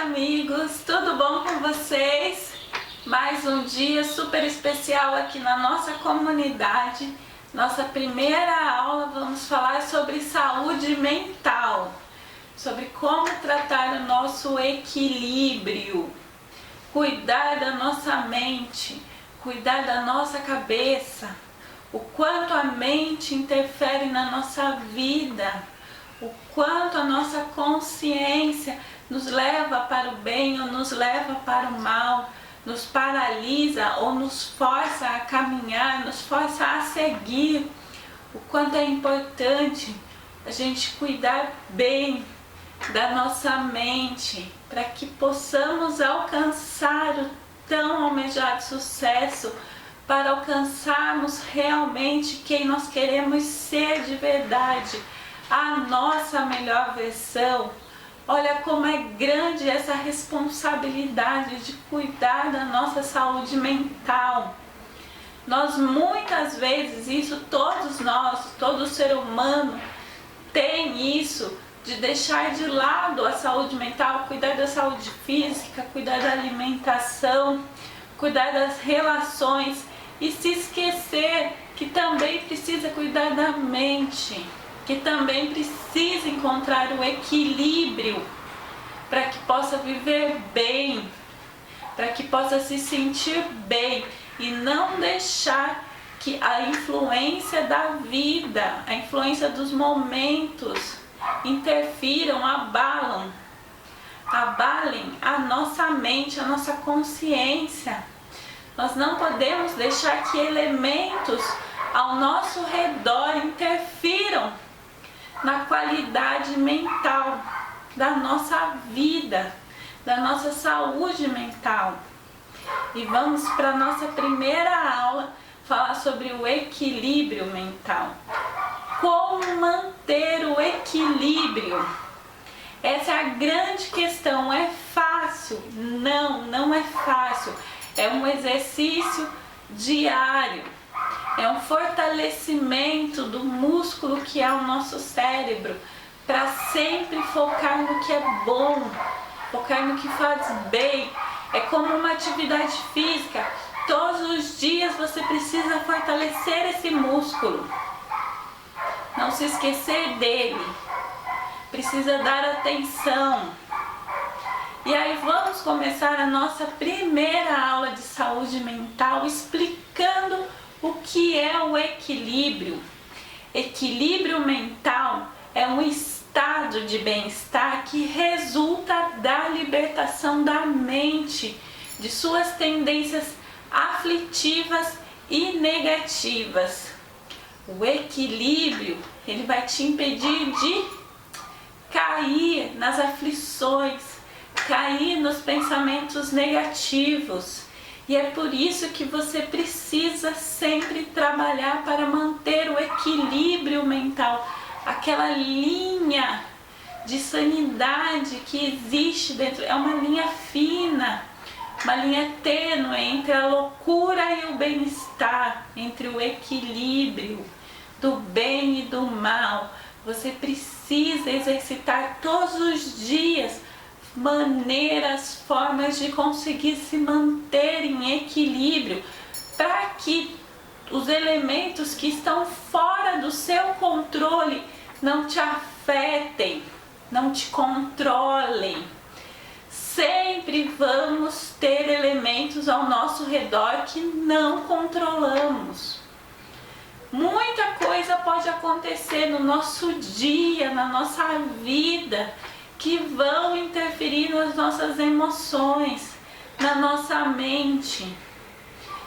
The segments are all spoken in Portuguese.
amigos, tudo bom com vocês? Mais um dia super especial aqui na nossa comunidade. Nossa primeira aula, vamos falar sobre saúde mental, sobre como tratar o nosso equilíbrio, cuidar da nossa mente, cuidar da nossa cabeça, o quanto a mente interfere na nossa vida, o quanto a nossa consciência nos leva para o bem ou nos leva para o mal, nos paralisa ou nos força a caminhar, nos força a seguir. O quanto é importante a gente cuidar bem da nossa mente para que possamos alcançar o tão almejado sucesso, para alcançarmos realmente quem nós queremos ser de verdade, a nossa melhor versão. Olha como é grande essa responsabilidade de cuidar da nossa saúde mental. Nós muitas vezes, isso todos nós, todo ser humano tem isso, de deixar de lado a saúde mental, cuidar da saúde física, cuidar da alimentação, cuidar das relações e se esquecer que também precisa cuidar da mente, que também precisa encontrar o equilíbrio para que possa viver bem, para que possa se sentir bem e não deixar que a influência da vida, a influência dos momentos interfiram, abalem a nossa mente, a nossa consciência. Nós não podemos deixar que elementos ao nosso redor interfiram na qualidade mental da nossa vida, da nossa saúde mental. E vamos para a nossa primeira aula falar sobre o equilíbrio mental. Como manter o equilíbrio? Essa é a grande questão. É fácil? Não é fácil. É um exercício diário. É um fortalecimento do músculo que é o nosso cérebro, para sempre focar no que é bom, focar no que faz bem. É como uma atividade física. Todos os dias você precisa fortalecer esse músculo. Não se esquecer dele. Precisa dar atenção. E aí vamos começar a nossa primeira aula de saúde mental explicando o que é o equilíbrio. Equilíbrio mental é um estado de bem-estar que resulta da libertação da mente de suas tendências aflitivas e negativas. O equilíbrio, ele vai te impedir de cair nas aflições, cair nos pensamentos negativos. E é por isso que você precisa sempre trabalhar para manter o equilíbrio mental, aquela linha de sanidade que existe dentro. É uma linha fina, uma linha tênue entre a loucura e o bem-estar, entre o equilíbrio do bem e do mal. Você precisa exercitar todos os dias maneiras, formas de conseguir se manter em equilíbrio, para que os elementos que estão fora do seu controle não te afetem, não te controlem. Sempre vamos ter elementos ao nosso redor que não controlamos. Muita coisa pode acontecer no nosso dia, na nossa vida, que vão interferir nas nossas emoções, na nossa mente,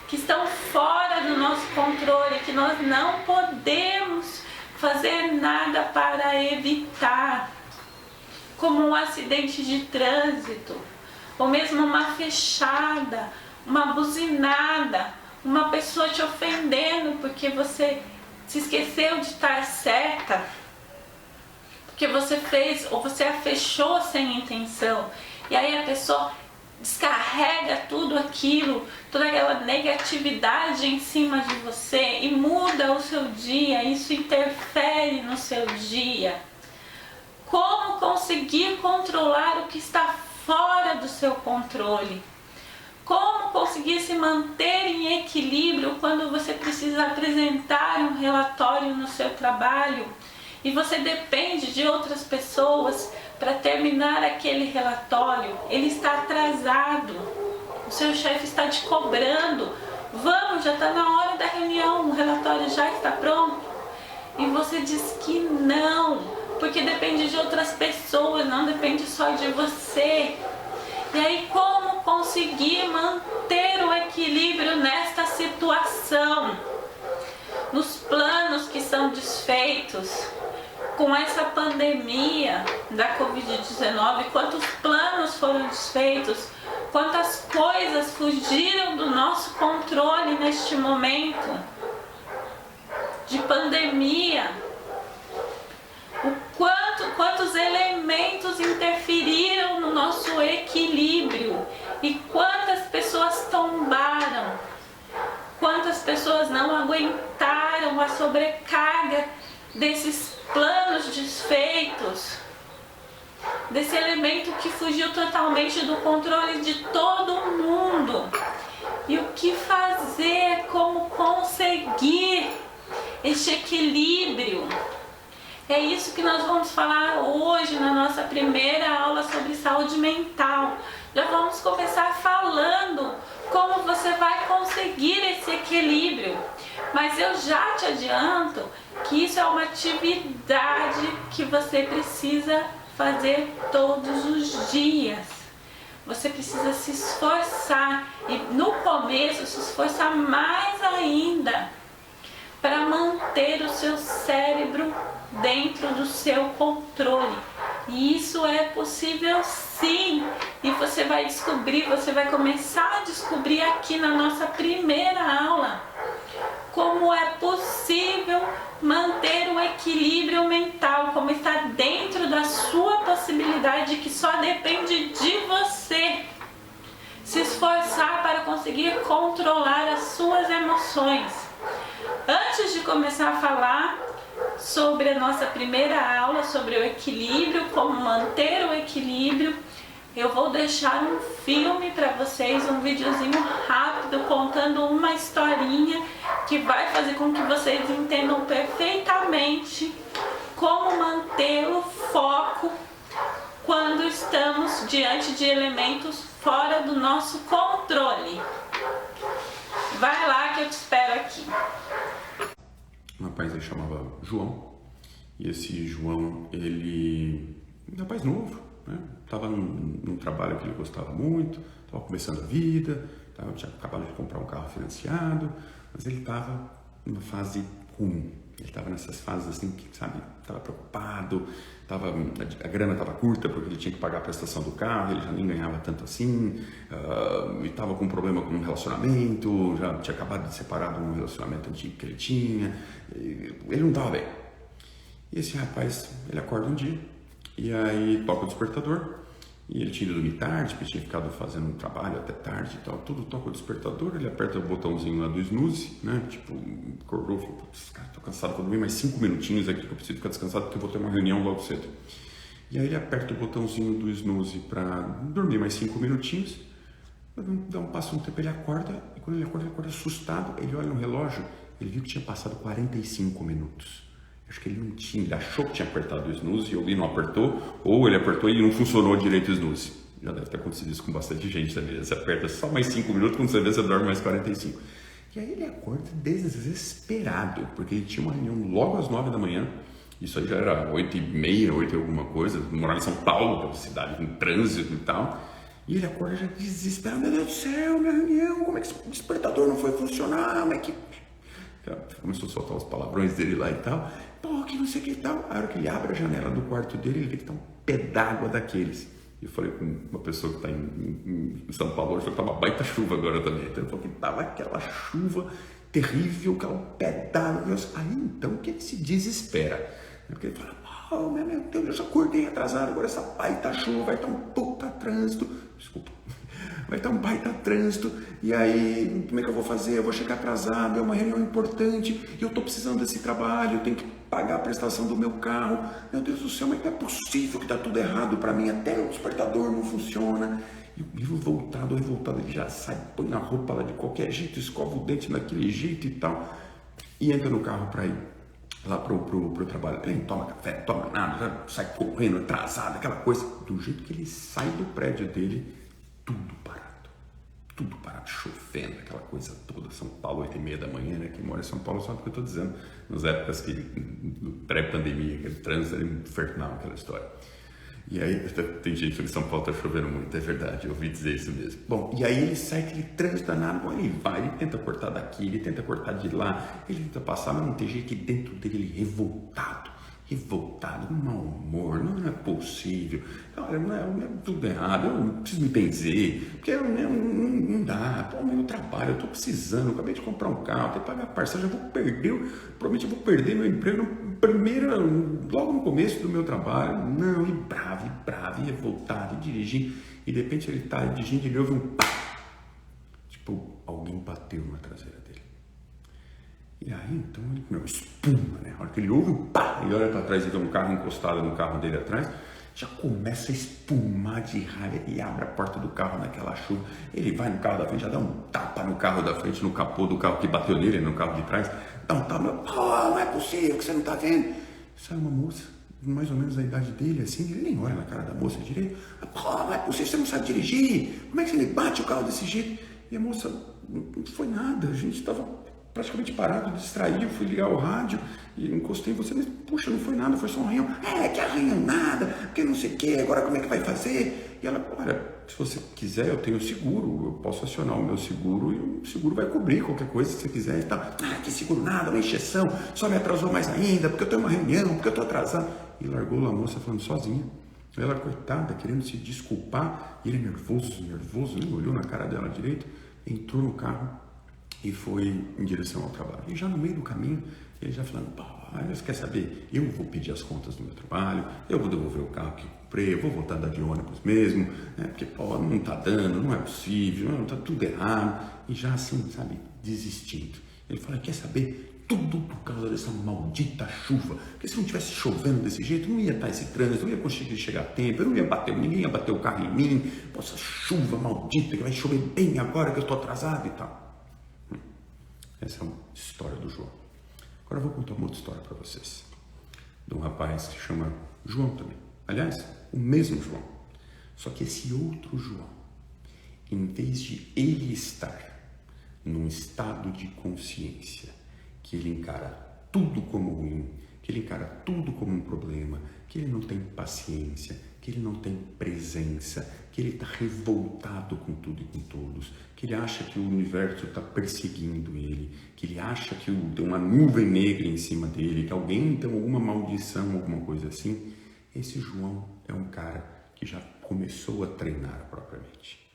que estão fora do nosso controle, que nós não podemos fazer nada para evitar, como um acidente de trânsito, ou mesmo uma fechada, uma buzinada, uma pessoa te ofendendo porque você se esqueceu de estar certa, porque você fez ou você a fechou sem intenção, e aí a pessoa descarrega tudo aquilo, toda aquela negatividade em cima de você e muda o seu dia, isso interfere no seu dia. Como conseguir controlar o que está fora do seu controle. Como conseguir se manter em equilíbrio quando você precisa apresentar um relatório no seu trabalho e você depende de outras pessoas para terminar aquele relatório? Ele está atrasado, o seu chefe está te cobrando. Vamos, já está na hora da reunião, o relatório já está pronto. E você diz que não, porque depende de outras pessoas, não depende só de você. E aí, como conseguir manter o equilíbrio nesta situação? Nos planos que são desfeitos com essa pandemia da Covid-19, quantos planos foram desfeitos, quantas coisas fugiram do nosso controle neste momento de pandemia, quantos elementos interferiram no nosso equilíbrio e quantas pessoas tombaram, quantas pessoas não aguentaram a sobrecarga desses planos desfeitos, desse elemento que fugiu totalmente do controle de todo mundo. E o que fazer, como conseguir este equilíbrio? É isso que nós vamos falar hoje na nossa primeira aula sobre saúde mental. Já vamos começar falando como você vai conseguir esse equilíbrio. Mas eu já te adianto que isso é uma atividade que você precisa fazer todos os dias. Você precisa se esforçar e no começo se esforçar mais ainda para manter o seu cérebro dentro do seu controle. E isso é possível sim. E você vai descobrir, você vai começar a descobrir aqui na nossa primeira aula como é possível manter o equilíbrio mental, como está dentro da sua possibilidade, que só depende de você se esforçar para conseguir controlar as suas emoções. Antes de começar a falar sobre a nossa primeira aula, sobre o equilíbrio, como manter o equilíbrio, eu vou deixar um filme para vocês, um videozinho rápido contando uma historinha que vai fazer com que vocês entendam perfeitamente como manter o foco quando estamos diante de elementos fora do nosso controle. Vai lá que eu te espero aqui. Um rapaz aí chamava João, e esse João, ele um rapaz novo, né? Tava num trabalho que ele gostava muito, estava começando a vida, tinha acabado de comprar um carro financiado, mas ele estava numa fase ruim. Ele estava nessas fases assim que, sabe, estava preocupado, a grana estava curta porque ele tinha que pagar a prestação do carro, ele já nem ganhava tanto assim, e estava com um problema com um relacionamento, já tinha acabado de separar de um relacionamento antigo que ele tinha, ele não estava bem. E esse rapaz, ele acorda um dia, e aí toca o despertador, e ele tinha ido dormir tarde, porque tinha ficado fazendo um trabalho até tarde e tal, tudo toca o despertador, ele aperta o botãozinho lá do snooze, né, tipo, acordou, falou, putz, cara, tô cansado, vou dormir mais 5 minutinhos aqui, que eu preciso ficar descansado, porque eu vou ter uma reunião logo cedo. E aí ele aperta o botãozinho do snooze para dormir mais 5 minutinhos, passa um tempo, ele acorda, e quando ele acorda assustado, ele olha no relógio, ele viu que tinha passado 45 minutos. Acho que ele não tinha, ele achou que tinha apertado o snooze e ele não apertou, ou ele apertou e não funcionou direito o snooze. Já deve ter acontecido isso com bastante gente também. Você aperta só mais 5 minutos, quando você vê, você dorme mais 45. E aí ele acorda desesperado, porque ele tinha uma reunião logo às 9 da manhã, isso aí já era 8h30, 8 e alguma coisa, morava em São Paulo, que é uma cidade com trânsito e tal. E ele acorda já desesperado, meu Deus do céu, minha reunião, como é que esse despertador não foi funcionar, como é que... Começou a soltar os palavrões dele lá e tal, pô, que não sei o que e tal. A hora que ele abre a janela do quarto dele, ele vê que tá um pé d'água daqueles. E eu falei com uma pessoa que tá em São Paulo, ele falou que tá uma baita chuva agora também. Então ele falou que tava aquela chuva terrível, aquela pé d'água. Aí então que ele se desespera. Porque ele fala, oh, meu Deus, eu já acordei atrasado, agora essa baita chuva, vai estar um puta trânsito. Desculpa. vai estar um baita trânsito, e aí como é que eu vou fazer? Eu vou chegar atrasado, é uma reunião importante, e eu estou precisando desse trabalho, eu tenho que pagar a prestação do meu carro. Meu Deus do céu, mas não é possível que está tudo errado para mim, até o despertador não funciona. E o Ivo revoltado, ele já sai, põe a roupa lá de qualquer jeito, escova o dente daquele jeito e tal, e entra no carro para ir lá pro trabalho. Ele nem toma café, não toma nada, sai correndo, atrasado, aquela coisa. Do jeito que ele sai do prédio dele, tudo parado, chovendo, aquela coisa toda. São Paulo, 8h30 da manhã, né? Quem mora em São Paulo sabe o que eu estou dizendo. Nas épocas pré-pandemia, aquele trânsito era infernal, aquela história. E aí, tem gente que em São Paulo está chovendo muito, é verdade, eu ouvi dizer isso mesmo. Bom, e aí ele sai aquele trânsito danado, bom, ele vai, ele tenta cortar daqui, ele tenta cortar de lá, ele tenta passar, mas não tem jeito, e dentro dele ele revoltado, um mau humor, não é possível, olha, não é tudo errado, eu preciso me benzer, porque não dá, pô, meu trabalho, eu estou precisando, eu acabei de comprar um carro, tenho que pagar a parcela, provavelmente eu vou perder meu emprego logo no começo do meu trabalho, não, e bravo, e revoltado, e dirigindo, e de repente ele está dirigindo e ele ouve um pá, tipo, alguém bateu na traseira dele. E aí, então, ele espuma, né? A hora que ele ouve um pá, e olha para trás e vê um carro encostado no carro dele atrás, já começa a espumar de raiva, ele abre a porta do carro naquela chuva, ele vai no carro da frente, já dá um tapa no carro da frente, no capô do carro que bateu nele, no carro de trás, dá um tapa, não é possível que você não está vendo. Sai uma moça, mais ou menos da idade dele, assim, ele nem olha na cara da moça direito, não é possível, você não sabe dirigir, como é que você bate o carro desse jeito? E a moça, não foi nada, a gente estava praticamente parado, distraído, fui ligar o rádio e encostei em você, mas puxa, não foi nada, foi só um arranhão. Que arranhão nada, porque não sei o que, agora como é que vai fazer? E ela, olha, se você quiser, eu tenho seguro, eu posso acionar o meu seguro e o seguro vai cobrir qualquer coisa que você quiser e tal. Que seguro nada, uma encheção, só me atrasou mais ainda, porque eu tenho uma reunião, porque eu estou atrasado. E largou a moça falando sozinha. Ela, coitada, querendo se desculpar, e ele nervoso, ele olhou na cara dela direito, entrou no carro e foi em direção ao trabalho. E já no meio do caminho, ele já falando, você quer saber? Eu vou pedir as contas do meu trabalho, eu vou devolver o carro que comprei, eu vou voltar a andar de ônibus mesmo, né? Porque, não tá dando, não é possível, não, tá tudo errado. E já assim, sabe, desistindo. Ele fala, quer saber? Tudo por causa dessa maldita chuva. Porque se não tivesse chovendo desse jeito, não ia estar esse trânsito, não ia conseguir chegar a tempo, eu não ia bater, ninguém ia bater o carro em mim. Pô, essa chuva maldita que vai chover bem agora que eu estou atrasado e tal. Essa é uma história do João. Agora eu vou contar uma outra história para vocês. De um rapaz que se chama João também. Aliás, o mesmo João. Só que esse outro João, em vez de ele estar num estado de consciência, que ele encara tudo como ruim, que ele encara tudo como um problema, que ele não tem paciência, que ele não tem presença, que ele está revoltado com tudo e com todos, que ele acha que o universo está perseguindo ele, que ele acha que tem uma nuvem negra em cima dele, que alguém tem alguma maldição, alguma coisa assim. Esse João é um cara que já começou a treinar propriamente.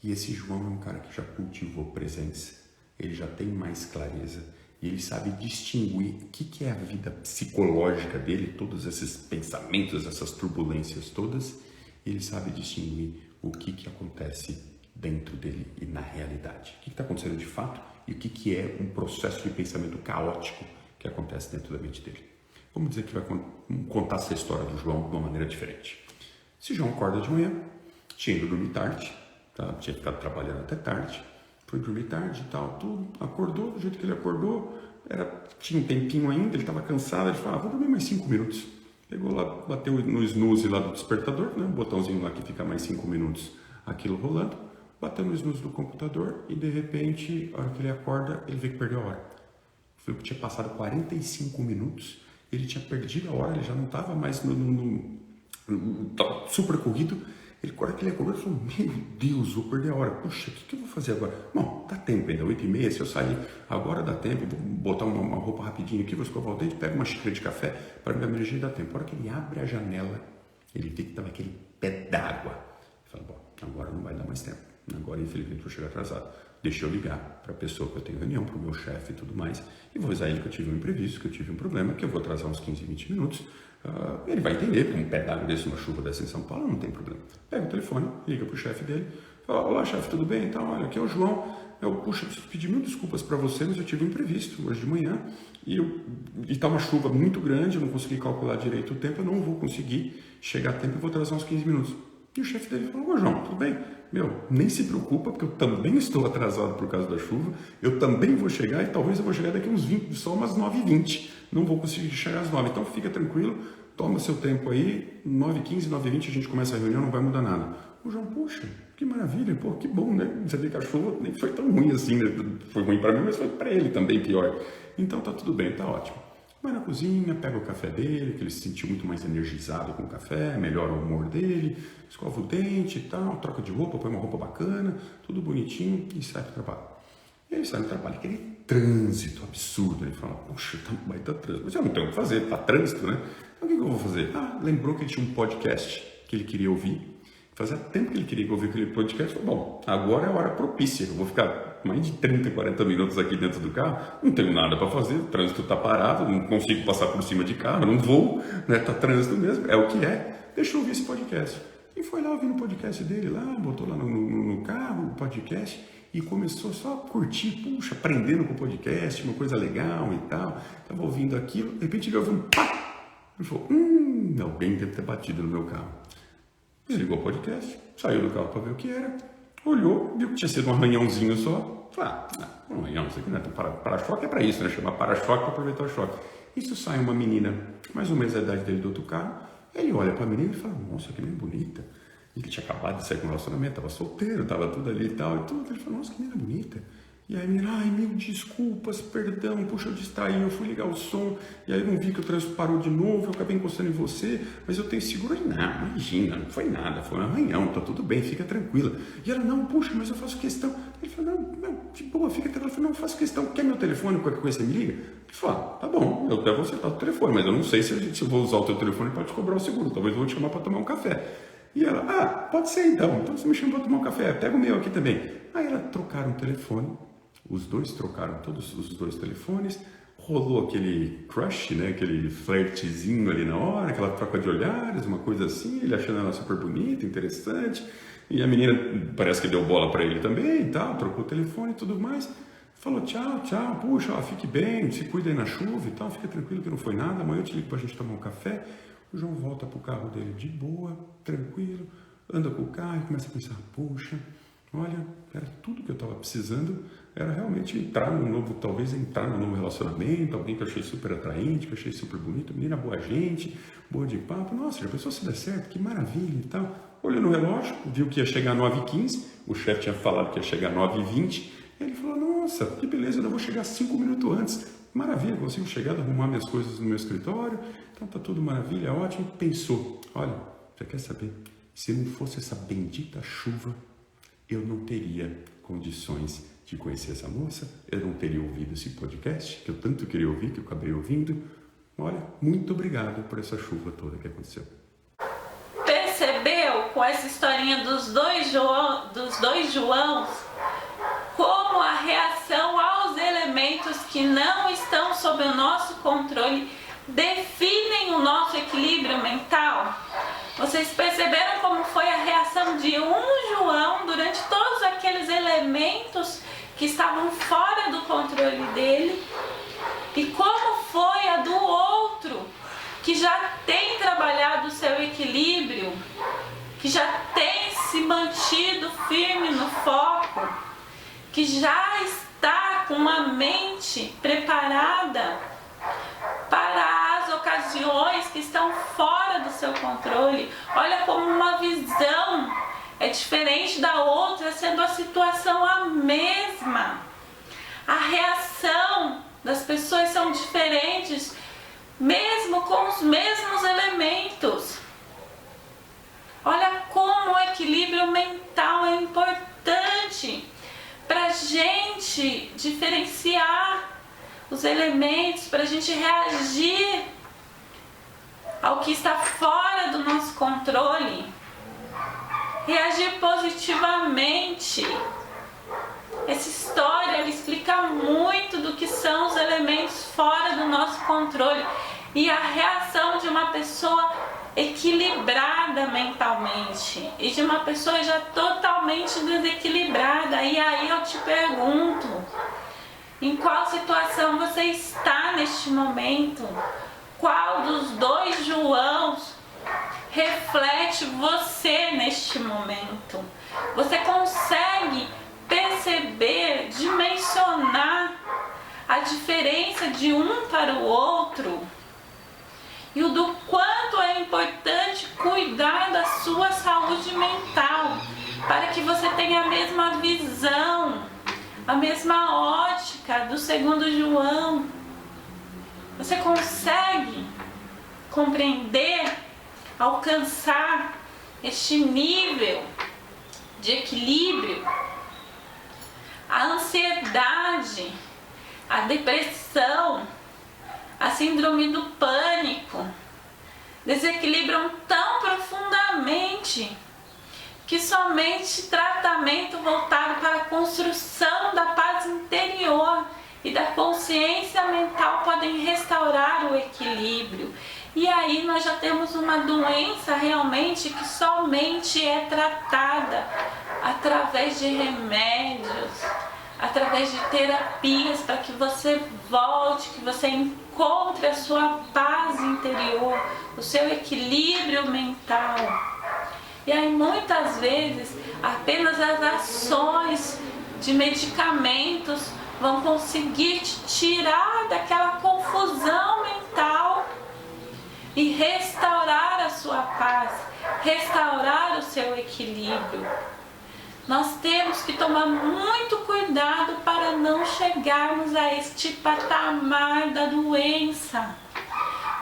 E esse João é um cara que já cultivou presença, ele já tem mais clareza, e ele sabe distinguir o que é a vida psicológica dele, todos esses pensamentos, essas turbulências todas, e ele sabe distinguir o que acontece dentro dele e na realidade. O que está acontecendo de fato e o que é um processo de pensamento caótico que acontece dentro da mente dele. Vamos dizer que vai contar essa história do João de uma maneira diferente. Esse João acorda de manhã, tinha ido dormir tarde, tá? Tinha ficado trabalhando até tarde, foi dormir tarde e tal, tudo, acordou, do jeito que ele acordou, tinha um tempinho ainda, ele estava cansado, ele falou, vou dormir mais 5 minutos. Pegou lá, bateu no snooze lá do despertador, né, um botãozinho lá que fica mais 5 minutos, aquilo rolando, bateu no snooze do computador e de repente, a hora que ele acorda, ele vê que perdeu a hora. Foi que tinha passado 45 minutos, ele tinha perdido a hora, ele já não estava mais super corrido. Ele, na hora que ele acordou, ele falou, meu Deus, vou perder a hora. Puxa, o que eu vou fazer agora? Bom, dá tempo ainda, 8h30, se eu sair agora dá tempo, vou botar uma roupa rapidinho aqui, vou escovar o dente, pego uma xícara de café para me emergir e dá tempo. A hora que ele abre a janela, ele vê que estava aquele pé d'água. Ele fala, bom, agora não vai dar mais tempo. Agora, infelizmente, vou chegar atrasado. Deixa eu ligar para a pessoa que eu tenho reunião, para o meu chefe e tudo mais, e vou avisar ele que eu tive um imprevisto, que eu tive um problema, que eu vou atrasar uns 15, 20 minutos. Ele vai entender que um pé d'água desse, uma chuva dessa em São Paulo, não tem problema. Pega o telefone, liga para o chefe dele, Fala, olá chefe, tudo bem? Então, olha, aqui é o João. Eu preciso pedir mil desculpas para você, mas eu tive um imprevisto hoje de manhã e tá uma chuva muito grande, eu não consegui calcular direito o tempo, eu não vou conseguir chegar a tempo, eu vou atrasar uns 15 minutos. E o chefe dele falou, ô João, tudo bem? Nem se preocupa, porque eu também estou atrasado por causa da chuva, eu também vou chegar e talvez eu vou chegar daqui uns 20, só umas 9h20, não vou conseguir chegar às 9, então fica tranquilo, toma seu tempo aí, 9h15, 9h20 a gente começa a reunião, não vai mudar nada. O João, poxa, que maravilha, pô, que bom, né? Você vê que a chuva nem foi tão ruim assim, né? Foi ruim para mim, mas foi para ele também pior. Então tá tudo bem, tá ótimo. Vai na cozinha, pega o café dele, que ele se sentiu muito mais energizado com o café, melhora o humor dele, escova o dente e tal, troca de roupa, põe uma roupa bacana, tudo bonitinho e sai pro trabalho. E ele sai do trabalho, aquele trânsito absurdo, ele fala, poxa, vai tá trânsito, mas eu não tenho o que fazer, tá trânsito, né? Então o que eu vou fazer? Lembrou que ele tinha um podcast que ele queria ouvir. Fazia tempo que ele queria ouvir aquele podcast. Falei, bom, agora é a hora propícia. Eu vou ficar mais de 30, 40 minutos aqui dentro do carro. Não tenho nada para fazer. O trânsito está parado. Não consigo passar por cima de carro. Não vou. Né? Tá trânsito mesmo. É o que é. Deixa eu ouvir esse podcast. E foi lá ouvindo o podcast dele lá. Botou lá no carro o podcast. E começou só a curtir. Puxa, aprendendo com o podcast. Uma coisa legal e tal. Estava ouvindo aquilo. De repente ele ouviu um pá. Ele falou, alguém deve ter batido no meu carro. Desligou o podcast, saiu do carro para ver o que era, olhou, viu que tinha sido um arranhãozinho só. Falei, um arranhão, isso aqui não é para-choque, é para isso, né? Chamar para-choque para aproveitar o choque. Isso sai uma menina, mais ou menos a idade dele do outro carro, ele olha para a menina e fala, nossa, que menina bonita. E ele tinha acabado de sair com um relacionamento, estava solteiro, estava tudo ali e tal, e tudo. Ele falou, nossa, que menina bonita. E aí a menina, mil desculpas, perdão, puxa, eu distraí, eu fui ligar o som, e aí eu não vi que o trânsito parou de novo, eu acabei encostando em você, mas eu tenho seguro. Não, imagina, não foi nada, foi um arranhão, tá tudo bem, fica tranquila. E ela, não, puxa, mas eu faço questão. Ele falou, não, de boa, fica tranquila. Ela falou, não, eu faço questão, quer meu telefone, qualquer coisa você me liga? Ele falou, tá bom, eu até vou acertar o telefone, mas eu não sei se eu vou usar o teu telefone para te cobrar o seguro, talvez eu vou te chamar para tomar um café. E ela, pode ser então você me chama para tomar um café, pega o meu aqui também. Aí ela trocaram o telefone. Os dois trocaram todos os dois telefones, rolou aquele crush, né? Aquele flertezinho ali na hora, aquela troca de olhares, uma coisa assim, ele achando ela super bonita, interessante, e a menina parece que deu bola para ele também e tal, trocou o telefone e tudo mais, falou tchau, puxa, fique bem, se cuida aí na chuva e tal, fica tranquilo que não foi nada, amanhã eu te ligo pra gente tomar um café. O João volta pro carro dele de boa, tranquilo, anda com o carro e começa a pensar, puxa, olha, era tudo que eu estava precisando, era realmente entrar num novo relacionamento, alguém que eu achei super atraente, que eu achei super bonito, menina boa gente, boa de papo, nossa, já pensou se der certo, que maravilha e tal. Olhou no relógio, viu que ia chegar 9h15, o chefe tinha falado que ia chegar 9h20, e ele falou, nossa, que beleza, eu vou chegar 5 minutos antes, maravilha, consigo chegar, arrumar minhas coisas no meu escritório, então tá tudo maravilha, ótimo. Pensou, olha, você quer saber, se não fosse essa bendita chuva, eu não teria condições de conhecer essa moça, eu não teria ouvido esse podcast, que eu tanto queria ouvir, que eu acabei ouvindo. Olha, muito obrigado por essa chuva toda que aconteceu. Percebeu com essa historinha dos dois Joãos, como a reação aos elementos que não estão sob o nosso controle definem o nosso equilíbrio mental? Vocês perceberam como foi a reação de um João durante todos aqueles elementos que estavam fora do controle dele? E como foi a do outro, que já tem trabalhado o seu equilíbrio, que já tem se mantido firme no foco, que já está com uma mente preparada para as ocasiões que estão fora do seu controle? Olha como uma visão é diferente da outra, sendo a situação a mesma. A reação das pessoas são diferentes, mesmo com os mesmos elementos. Olha como o equilíbrio mental é importante para a gente diferenciar os elementos, para a gente reagir ao que está fora do nosso controle, reagir positivamente. Essa história ela explica muito do que são os elementos fora do nosso controle e a reação de uma pessoa equilibrada mentalmente e de uma pessoa já totalmente desequilibrada. E aí eu te pergunto, em qual situação você está neste momento? Qual dos dois Joãos reflete você neste momento? Você consegue perceber, dimensionar a diferença de um para o outro? E o do quanto é importante cuidar da sua saúde mental, para que você tenha a mesma visão, a mesma ótica do segundo João. Você consegue compreender, alcançar este nível de equilíbrio? A ansiedade, a depressão, a síndrome do pânico desequilibram tão profundamente que somente tratamento voltado para a construção da paz interior e da consciência mental podem restaurar o equilíbrio. E aí nós já temos uma doença realmente que somente é tratada através de remédios, através de terapias, para que você volte, que você encontre a sua paz interior, o seu equilíbrio mental. E aí muitas vezes apenas as ações de medicamentos vão conseguir te tirar daquela confusão mental e restaurar a sua paz, restaurar o seu equilíbrio. Nós temos que tomar muito cuidado para não chegarmos a este patamar da doença.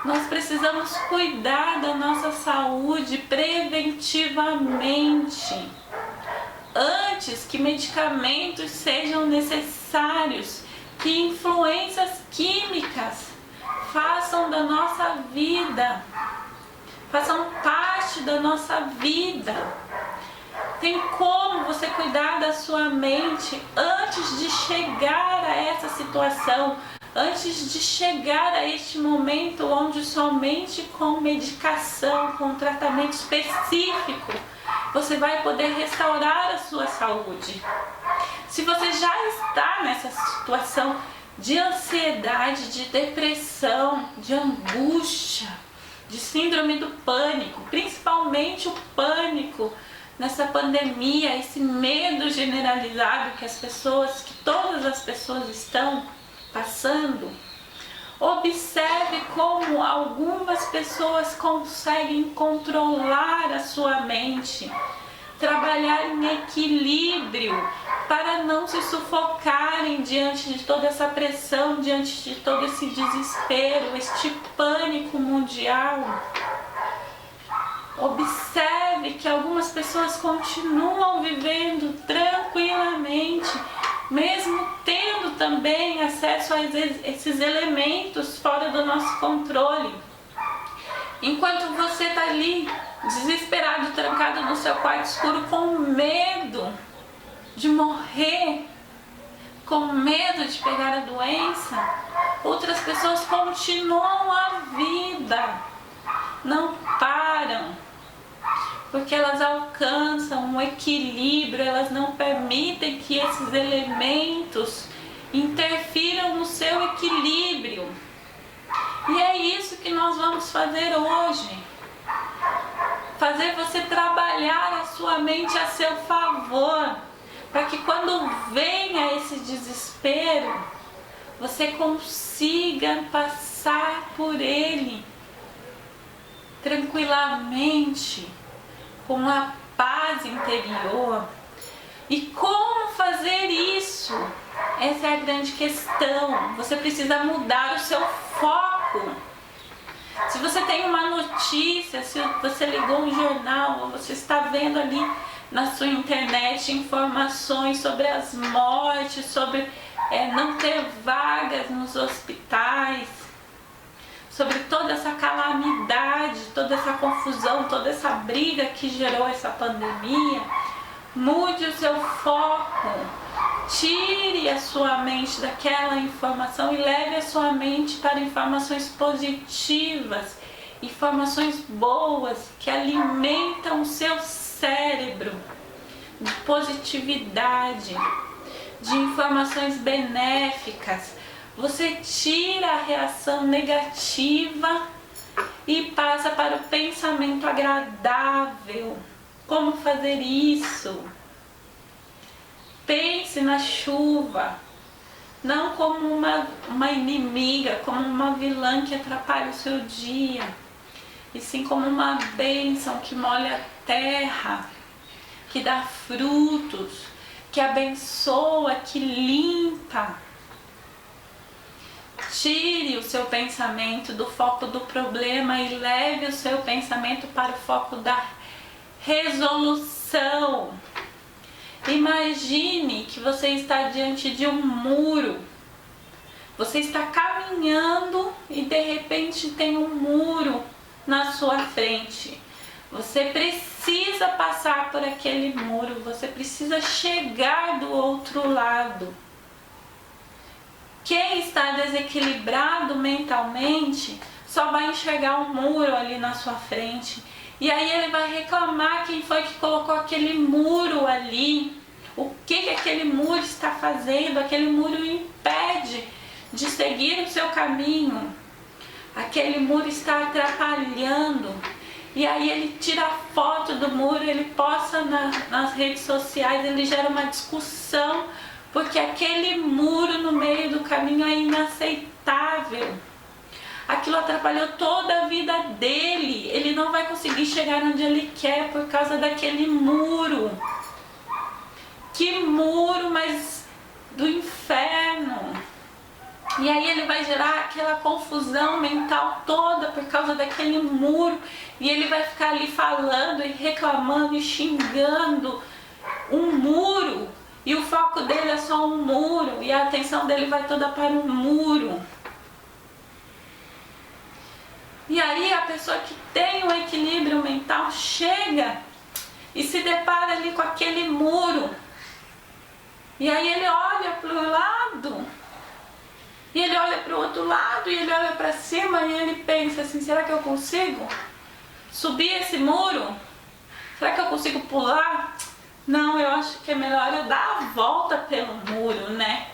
Nós precisamos cuidar da nossa saúde preventivamente, antes que medicamentos sejam necessários, que influências químicas façam da nossa vida, façam parte da nossa vida. Tem como você cuidar da sua mente antes de chegar a essa situação, antes de chegar a este momento onde somente com medicação, com tratamento específico, você vai poder restaurar a sua saúde. Se você já está nessa situação de ansiedade, de depressão, de angústia, de síndrome do pânico, principalmente o pânico nessa pandemia, esse medo generalizado que todas as pessoas estão passando, observe como algumas pessoas conseguem controlar a sua mente, trabalhar em equilíbrio para não se sufocarem diante de toda essa pressão, diante de todo esse desespero, este pânico mundial. Observe que algumas pessoas continuam vivendo tranquilamente, mesmo tendo também acesso a esses elementos fora do nosso controle. Enquanto você está ali, desesperado, trancado no seu quarto escuro, com medo de morrer, com medo de pegar a doença, outras pessoas continuam a vida, não param. Porque elas alcançam um equilíbrio, elas não permitem que esses elementos interfiram no seu equilíbrio. E é isso que nós vamos fazer hoje. Fazer você trabalhar a sua mente a seu favor, para que quando venha esse desespero, você consiga passar por ele tranquilamente, com a paz interior. E como fazer isso? Essa é a grande questão. Você precisa mudar o seu foco. Se você tem uma notícia, se você ligou um jornal, ou você está vendo ali na sua internet informações sobre as mortes, sobre não ter vagas nos hospitais, sobre toda essa calamidade, toda essa confusão, toda essa briga que gerou essa pandemia, mude o seu foco, tire a sua mente daquela informação e leve a sua mente para informações positivas, informações boas que alimentam o seu cérebro de positividade, de informações benéficas. Você tira a reação negativa e passa para o pensamento agradável. Como fazer isso? Pense na chuva, não como uma inimiga, como uma vilã que atrapalha o seu dia, e sim como uma bênção que molha a terra, que dá frutos, que abençoa, que limpa. Tire o seu pensamento do foco do problema e leve o seu pensamento para o foco da resolução. Imagine que você está diante de um muro. Você está caminhando e de repente tem um muro na sua frente. Você precisa passar por aquele muro, você precisa chegar do outro lado. Quem está desequilibrado mentalmente só vai enxergar um muro ali na sua frente. E aí ele vai reclamar quem foi que colocou aquele muro ali. O que aquele muro está fazendo? Aquele muro o impede de seguir o seu caminho. Aquele muro está atrapalhando. E aí ele tira a foto do muro, ele posta nas redes sociais, ele gera uma discussão, porque aquele muro no meio do caminho é inaceitável. Aquilo atrapalhou toda a vida dele. Ele não vai conseguir chegar onde ele quer por causa daquele muro. Que muro, mas do inferno. E aí ele vai gerar aquela confusão mental toda por causa daquele muro. E ele vai ficar ali falando e reclamando e xingando um muro. E o foco dele é só um muro. E a atenção dele vai toda para um muro. E aí a pessoa que tem um equilíbrio mental chega e se depara ali com aquele muro. E aí ele olha para o lado, e ele olha para o outro lado, e ele olha para cima e ele pensa assim, será que eu consigo subir esse muro? Será que eu consigo pular? Não, eu acho que é melhor eu dar a volta pelo muro, né?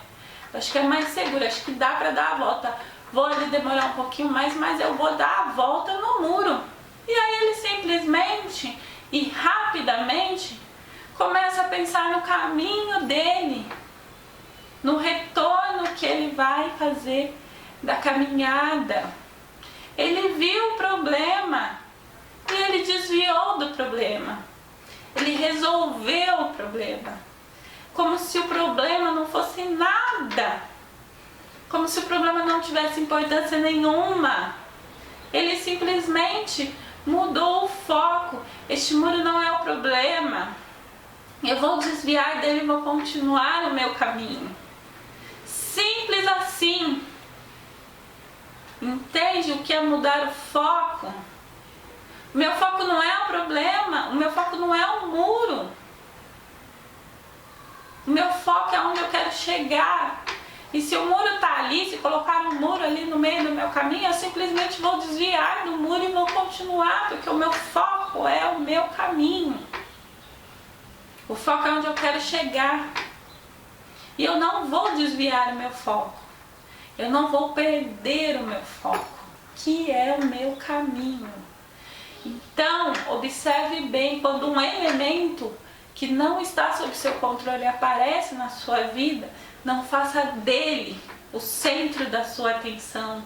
Eu acho que é mais seguro, acho que dá para dar a volta. Vou ali demorar um pouquinho mais, mas eu vou dar a volta no muro. E aí ele simplesmente e rapidamente começa a pensar no caminho dele, no retorno que ele vai fazer da caminhada. Ele viu o problema e ele desviou do problema. Ele resolveu o problema, como se o problema não fosse nada. Como se o problema não tivesse importância nenhuma. Ele simplesmente mudou o foco. Este muro não é o problema. Eu vou desviar dele e vou continuar o meu caminho. Simples assim. Entende o que é mudar o foco? O meu foco não é o problema. O meu foco não é o muro. O meu foco é onde eu quero chegar. E se o muro está ali, se colocar um muro ali no meio do meu caminho, eu simplesmente vou desviar do muro e vou continuar, porque o meu foco é o meu caminho. O foco é onde eu quero chegar. E eu não vou desviar o meu foco. Eu não vou perder o meu foco, que é o meu caminho. Então, observe bem, quando um elemento que não está sob seu controle aparece na sua vida, não faça dele o centro da sua atenção.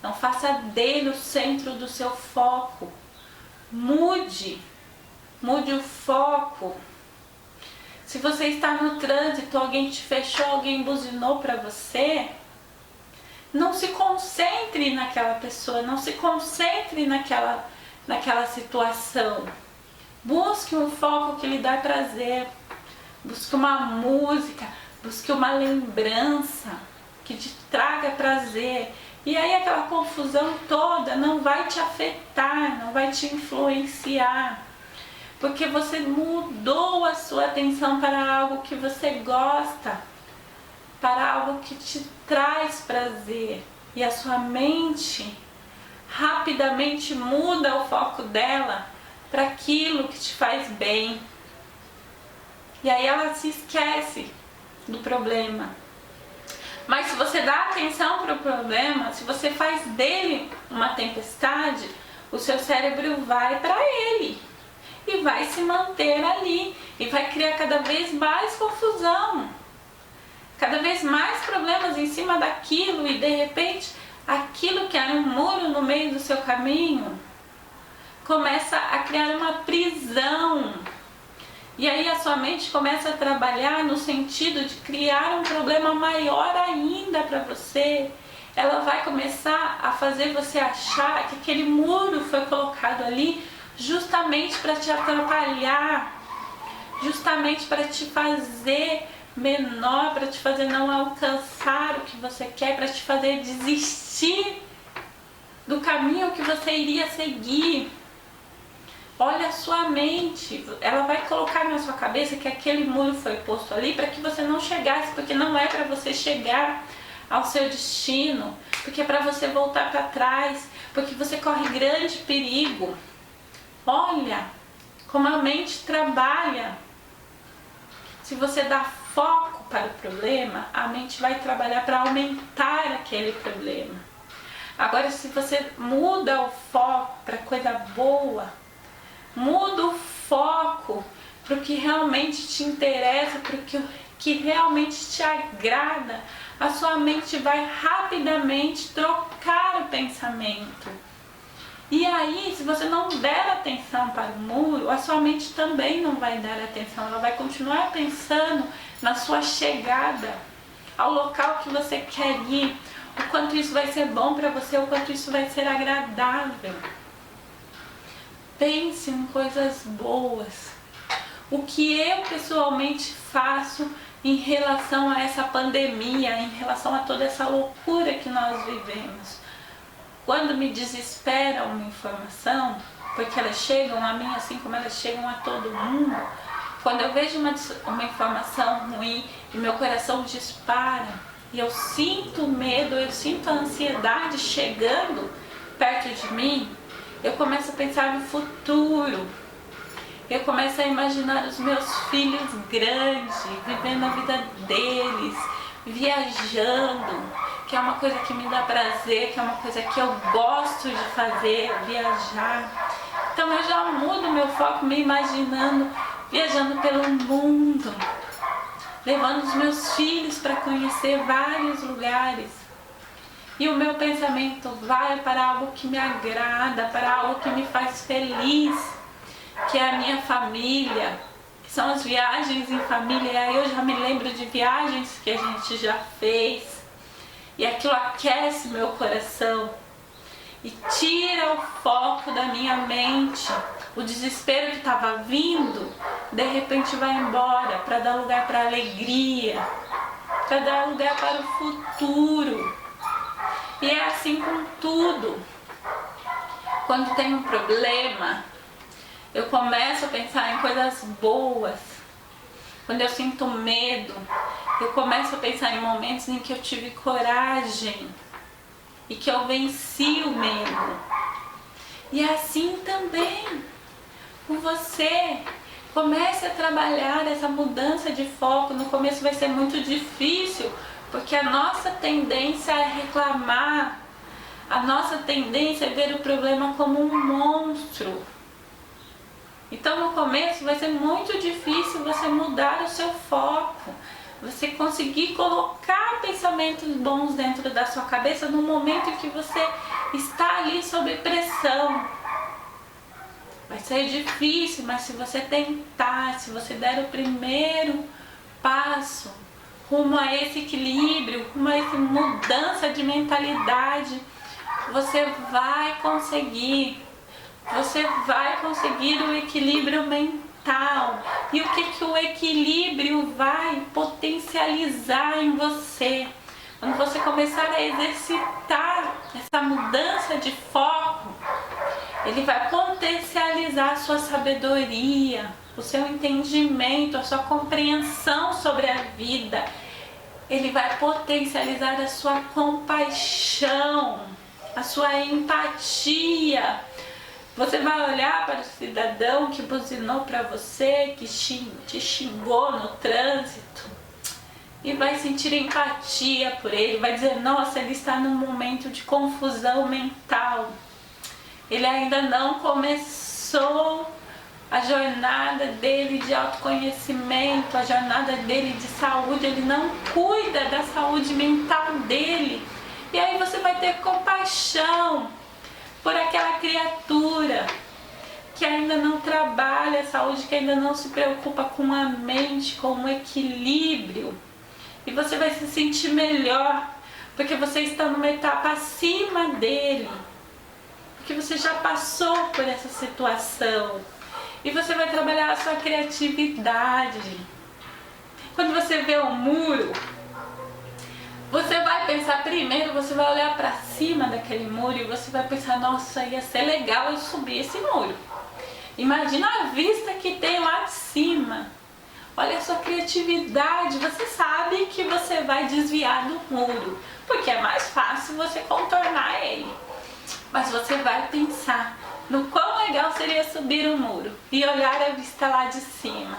Não faça dele o centro do seu foco. Mude o foco. Se você está no trânsito, alguém te fechou, alguém buzinou para você, não se concentre naquela pessoa, não se concentre naquela situação. Busque um foco que lhe dá prazer. Busque uma música, busque uma lembrança que te traga prazer. E aí aquela confusão toda não vai te afetar, não vai te influenciar. Porque você mudou a sua atenção para algo que você gosta, para algo que te traz prazer. E a sua mente rapidamente muda o foco dela para aquilo que te faz bem. E aí ela se esquece do problema. Mas se você dá atenção para o problema, se você faz dele uma tempestade, o seu cérebro vai para ele e vai se manter ali e vai criar cada vez mais confusão, cada vez mais problemas em cima daquilo, e de repente aquilo que era um muro no meio do seu caminho começa a criar uma prisão. E aí a sua mente começa a trabalhar no sentido de criar um problema maior ainda para você. Ela vai começar a fazer você achar que aquele muro foi colocado ali justamente para te atrapalhar, justamente para te fazer menor, para te fazer não alcançar o que você quer, para te fazer desistir do caminho que você iria seguir. Olha a sua mente, ela vai colocar na sua cabeça que aquele muro foi posto ali para que você não chegasse, porque não é para você chegar ao seu destino, porque é para você voltar para trás, porque você corre grande perigo. Olha como a mente trabalha. Se você dá foco para o problema, a mente vai trabalhar para aumentar aquele problema. Agora, se você muda o foco para coisa boa, muda o foco para o que realmente te interessa, para o que realmente te agrada, a sua mente vai rapidamente trocar o pensamento. E aí, se você não der atenção para o muro, a sua mente também não vai dar atenção. Ela vai continuar pensando na sua chegada, ao local que você quer ir, o quanto isso vai ser bom para você, o quanto isso vai ser agradável. Pense em coisas boas. O que eu pessoalmente faço em relação a essa pandemia, em relação a toda essa loucura que nós vivemos. Quando me desespera uma informação, porque elas chegam a mim assim como elas chegam a todo mundo, quando eu vejo uma informação ruim e meu coração dispara, e eu sinto medo, eu sinto a ansiedade chegando perto de mim, eu começo a pensar no futuro. Eu começo a imaginar os meus filhos grandes, vivendo a vida deles, viajando, que é uma coisa que me dá prazer, que é uma coisa que eu gosto de fazer, viajar. Então eu já mudo meu foco me imaginando viajando pelo mundo, levando os meus filhos para conhecer vários lugares. E o meu pensamento vai para algo que me agrada, para algo que me faz feliz, que é a minha família, que são as viagens em família. E aí eu já me lembro de viagens que a gente já fez, e aquilo aquece meu coração e tira o foco da minha mente. O desespero que estava vindo, de repente vai embora, para dar lugar para a alegria, para dar lugar para o futuro. E é assim com tudo. Quando tem um problema, eu começo a pensar em coisas boas. Quando eu sinto medo, eu começo a pensar em momentos em que eu tive coragem e que eu venci o medo. E é assim também com você. Comece a trabalhar essa mudança de foco. No começo vai ser muito difícil, porque a nossa tendência é reclamar, a nossa tendência é ver o problema como um monstro. Então no começo vai ser muito difícil você mudar o seu foco, você conseguir colocar pensamentos bons dentro da sua cabeça no momento em que você está ali sob pressão. Vai ser difícil, mas se você tentar, se você der o primeiro passo rumo a esse equilíbrio, rumo a essa mudança de mentalidade, você vai conseguir. Você vai conseguir o equilíbrio mental. E o que o equilíbrio vai potencializar em você? Quando você começar a exercitar essa mudança de foco, ele vai potencializar a sua sabedoria, o seu entendimento, a sua compreensão sobre a vida. Ele vai potencializar a sua compaixão. a sua empatia. Você vai olhar para o cidadão que buzinou para você, que te xingou no trânsito, e vai sentir empatia por ele, vai dizer, nossa, ele está num momento de confusão mental. Ele ainda não começou a jornada dele de autoconhecimento, a jornada dele de saúde, ele não cuida da saúde mental dele. E aí você vai ter compaixão por aquela criatura que ainda não trabalha a saúde, que ainda não se preocupa com a mente, com o equilíbrio. E você vai se sentir melhor, porque você está numa etapa acima dele, porque você já passou por essa situação. E você vai trabalhar a sua criatividade. Quando você vê um muro, você vai pensar primeiro, você vai olhar para cima daquele muro e você vai pensar, nossa, ia ser legal eu subir esse muro. Imagina a vista que tem lá de cima. Olha a sua criatividade, você sabe que você vai desviar do muro, porque é mais fácil você contornar ele. Mas você vai pensar no quão legal seria subir o muro e olhar a vista lá de cima.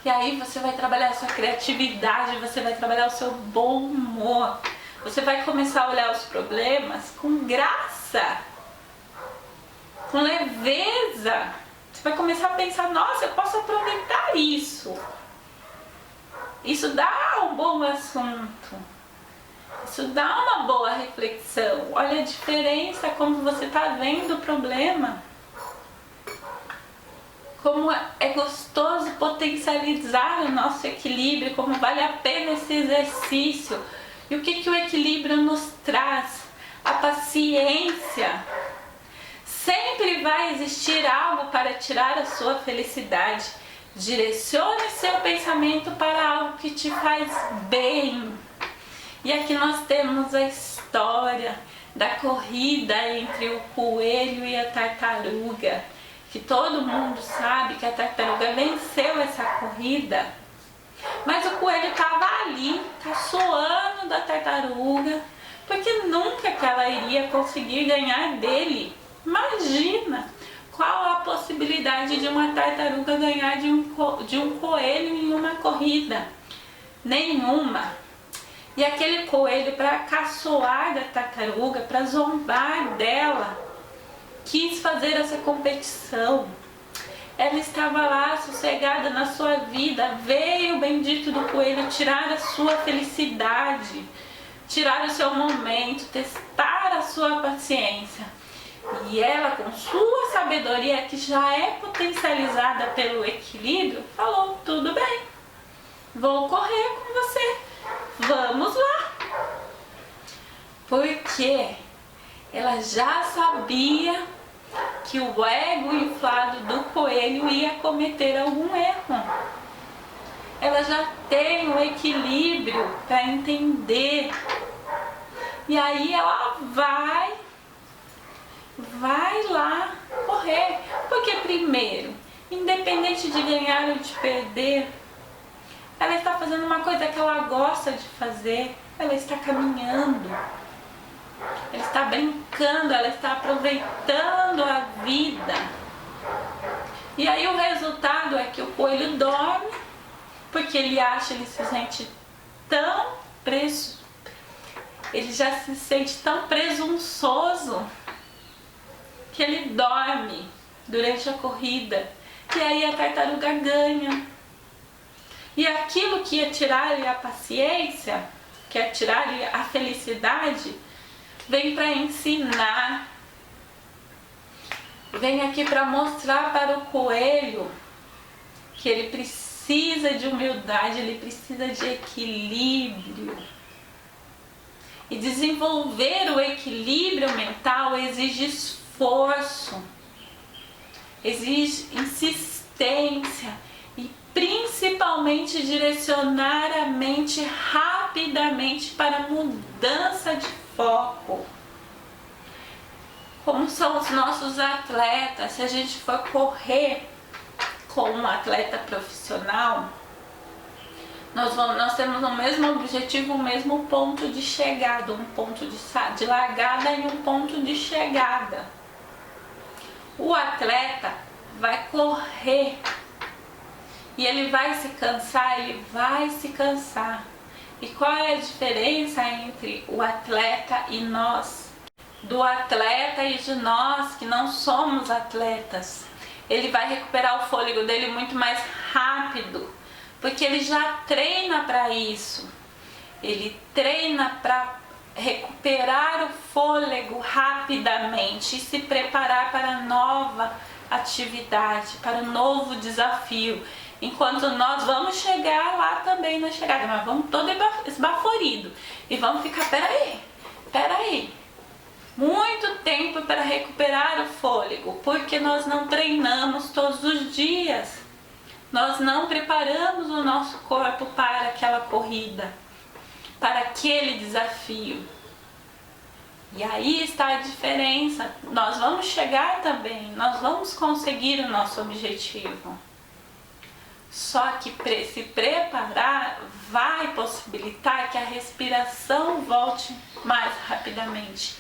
E aí você vai trabalhar a sua criatividade, você vai trabalhar o seu bom humor. Você vai começar a olhar os problemas com graça, com leveza. Você vai começar a pensar, nossa, eu posso aproveitar isso. Isso dá um bom assunto. Isso dá uma boa reflexão. Olha a diferença, como você está vendo o problema. Como é gostoso potencializar o nosso equilíbrio, como vale a pena esse exercício. E o que o equilíbrio nos traz? A paciência. Sempre vai existir algo para tirar a sua felicidade. Direcione seu pensamento para algo que te faz bem. E aqui nós temos a história da corrida entre o coelho e a tartaruga, que todo mundo sabe que a tartaruga venceu essa corrida, mas o coelho estava ali, caçoando da tartaruga, porque nunca que ela iria conseguir ganhar dele. Imagina qual a possibilidade de uma tartaruga ganhar de um coelho em uma corrida? Nenhuma. E aquele coelho, para caçoar da tartaruga, para zombar dela, quis fazer essa competição. Ela estava lá sossegada na sua vida, veio o bendito do coelho tirar a sua felicidade, tirar o seu momento, testar a sua paciência. E ela, com sua sabedoria, que já é potencializada pelo equilíbrio, falou, tudo bem, vou correr com você. Vamos lá! Porque ela já sabia que o ego inflado do coelho ia cometer algum erro. Ela já tem o equilíbrio para entender. E aí ela vai lá correr. Porque primeiro, independente de ganhar ou de perder, ela está fazendo uma coisa que ela gosta de fazer, ela está caminhando, ela está brincando, ela está aproveitando a vida. E aí o resultado é que o coelho dorme, porque ele se sente tão ele já se sente tão presunçoso que ele dorme durante a corrida. E aí a tartaruga ganha. E aquilo que ia tirar-lhe a paciência, que ia tirar-lhe a felicidade, vem para ensinar. Vem aqui para mostrar para o coelho que ele precisa de humildade, ele precisa de equilíbrio. E desenvolver o equilíbrio mental exige esforço, exige insistência. Principalmente direcionar a mente rapidamente para mudança de foco. Como são os nossos atletas, se a gente for correr com um atleta profissional, Nós temos o mesmo objetivo, o mesmo ponto de chegada, um ponto de largada e um ponto de chegada. O atleta vai correr e ele vai se cansar, ele vai se cansar. E qual é a diferença entre o atleta e nós? Do atleta e de nós que não somos atletas. Ele vai recuperar o fôlego dele muito mais rápido, porque ele já treina para isso. Ele treina para recuperar o fôlego rapidamente e se preparar para a nova atividade, para o novo desafio. Enquanto nós vamos chegar lá também na chegada, mas vamos todo esbaforido e vamos ficar, peraí, muito tempo para recuperar o fôlego, porque nós não treinamos todos os dias, nós não preparamos o nosso corpo para aquela corrida, para aquele desafio. E aí está a diferença, nós vamos chegar também, nós vamos conseguir o nosso objetivo. Só que se preparar vai possibilitar que a respiração volte mais rapidamente,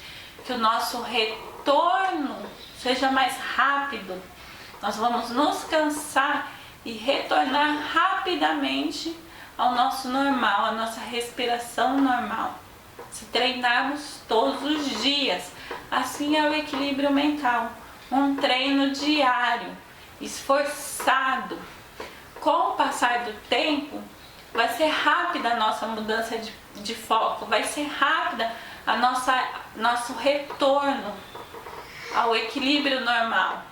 que o nosso retorno seja mais rápido. Nós vamos nos cansar e retornar rapidamente ao nosso normal, à nossa respiração normal. Se treinarmos todos os dias, assim é o equilíbrio mental, um treino diário, esforçado. Com o passar do tempo, vai ser rápida a nossa mudança de foco, vai ser rápida a nosso retorno ao equilíbrio normal.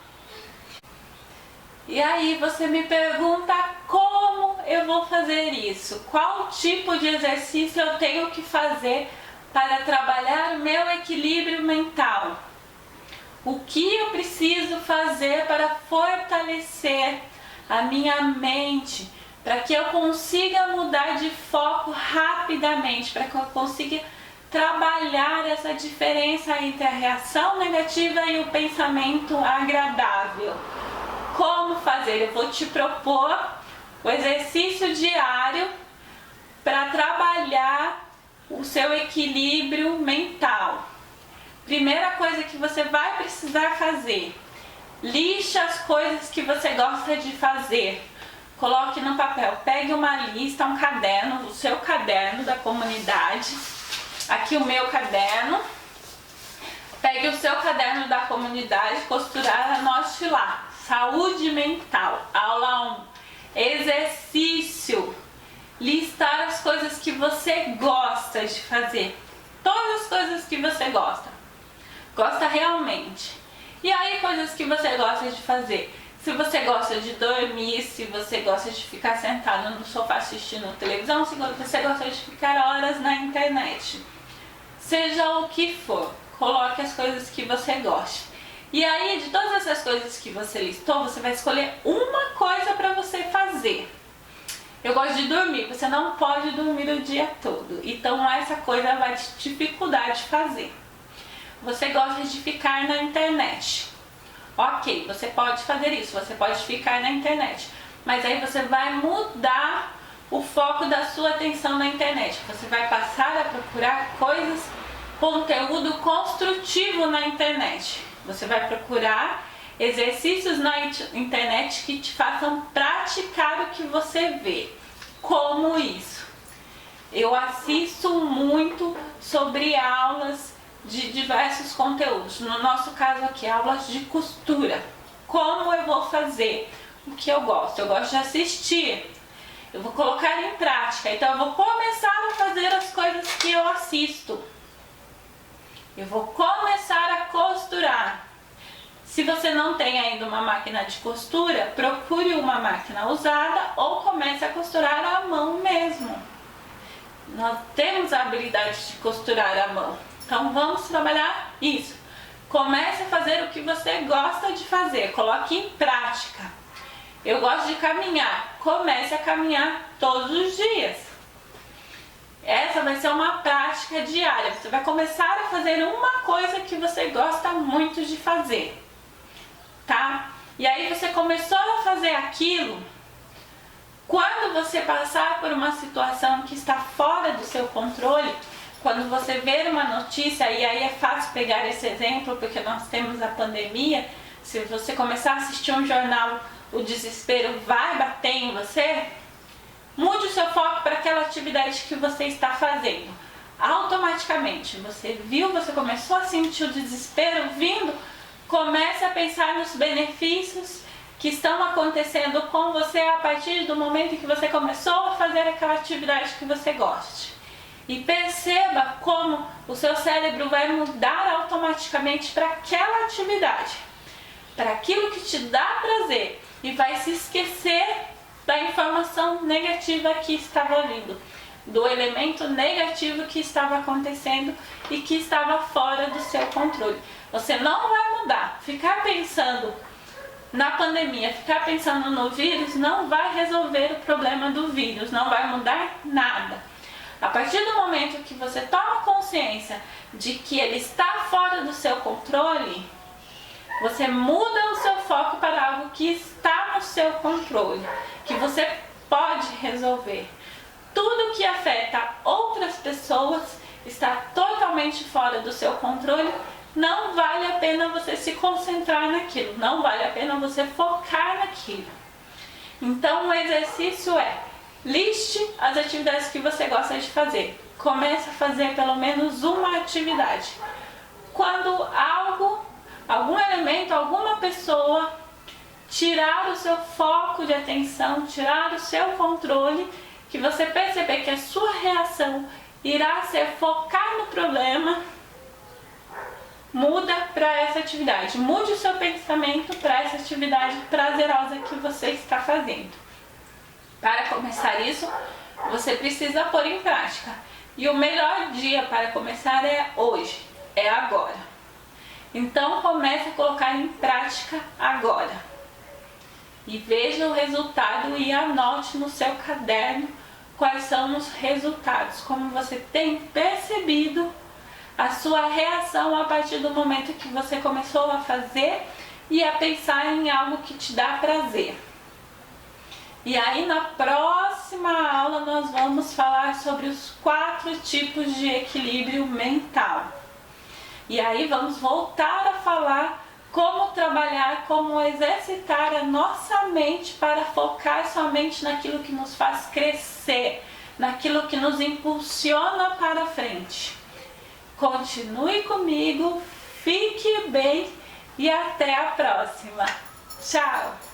E aí você me pergunta como eu vou fazer isso? Qual tipo de exercício eu tenho que fazer para trabalhar o meu equilíbrio mental? O que eu preciso fazer para fortalecer a minha mente, para que eu consiga mudar de foco rapidamente, para que eu consiga trabalhar essa diferença entre a reação negativa e o pensamento agradável? Como fazer? Eu vou te propor o exercício diário para trabalhar o seu equilíbrio mental. Primeira coisa que você vai precisar fazer: lixe as coisas que você gosta de fazer. Coloque no papel. Pegue uma lista, um caderno, o seu caderno da comunidade. Aqui o meu caderno. Pegue o seu caderno da comunidade, costurar, anote lá. Saúde mental, aula 1. Exercício. Listar as coisas que você gosta de fazer. Todas as coisas que você gosta. Gosta realmente. E aí, coisas que você gosta de fazer. Se você gosta de dormir, se você gosta de ficar sentado no sofá assistindo televisão, se você gosta de ficar horas na internet. Seja o que for, coloque as coisas que você goste. E aí, de todas essas coisas que você listou, você vai escolher uma coisa para você fazer. Eu gosto de dormir, você não pode dormir o dia todo. Então, essa coisa vai te dificultar de fazer. Você gosta de ficar na internet. Ok, você pode fazer isso, você pode ficar na internet. Mas aí você vai mudar o foco da sua atenção na internet. Você vai passar a procurar coisas, conteúdo construtivo na internet. Você vai procurar exercícios na internet que te façam praticar o que você vê. Como isso? Eu assisto muito sobre aulas de diversos conteúdos. No nosso caso aqui, aulas de costura. Como eu vou fazer o que eu gosto? Eu gosto de assistir. Eu vou colocar em prática. Então eu vou começar a fazer as coisas que eu assisto. Eu vou começar a costurar. Se você não tem ainda uma máquina de costura, procure uma máquina usada ou comece a costurar à mão mesmo. Nós temos a habilidade de costurar à mão. Então vamos trabalhar isso. Comece a fazer o que você gosta de fazer. Coloque em prática. Eu gosto de caminhar. Comece a caminhar todos os dias. Essa vai ser uma prática diária. Você vai começar a fazer uma coisa que você gosta muito de fazer. Tá? E aí você começou a fazer aquilo. Quando você passar por uma situação que está fora do seu controle, quando você ver uma notícia, e aí é fácil pegar esse exemplo porque nós temos a pandemia, se você começar a assistir um jornal, o desespero vai bater em você, mude o seu foco para aquela atividade que você está fazendo. Automaticamente, você viu, você começou a sentir o desespero vindo, comece a pensar nos benefícios que estão acontecendo com você a partir do momento em que você começou a fazer aquela atividade que você goste. E perceba como o seu cérebro vai mudar automaticamente para aquela atividade, para aquilo que te dá prazer, e vai se esquecer da informação negativa que estava vindo, do elemento negativo que estava acontecendo e que estava fora do seu controle. Você não vai mudar. Ficar pensando na pandemia, ficar pensando no vírus não vai resolver o problema do vírus, não vai mudar nada. A partir do momento que você toma consciência de que ele está fora do seu controle, você muda o seu foco para algo que está no seu controle, que você pode resolver. Tudo que afeta outras pessoas está totalmente fora do seu controle. Não vale a pena você se concentrar naquilo, não vale a pena você focar naquilo. Então o exercício é: liste as atividades que você gosta de fazer. Comece a fazer pelo menos uma atividade. Quando algum elemento, alguma pessoa tirar o seu foco de atenção, tirar o seu controle, que você perceber que a sua reação irá ser focar no problema, muda para essa atividade. Mude o seu pensamento para essa atividade prazerosa que você está fazendo. Para começar isso, você precisa pôr em prática. E o melhor dia para começar é hoje, é agora. Então comece a colocar em prática agora. E veja o resultado e anote no seu caderno quais são os resultados, como você tem percebido a sua reação a partir do momento que você começou a fazer e a pensar em algo que te dá prazer. E aí na próxima aula nós vamos falar sobre os 4 tipos de equilíbrio mental. E aí vamos voltar a falar como trabalhar, como exercitar a nossa mente para focar somente naquilo que nos faz crescer, naquilo que nos impulsiona para frente. Continue comigo, fique bem e até a próxima. Tchau!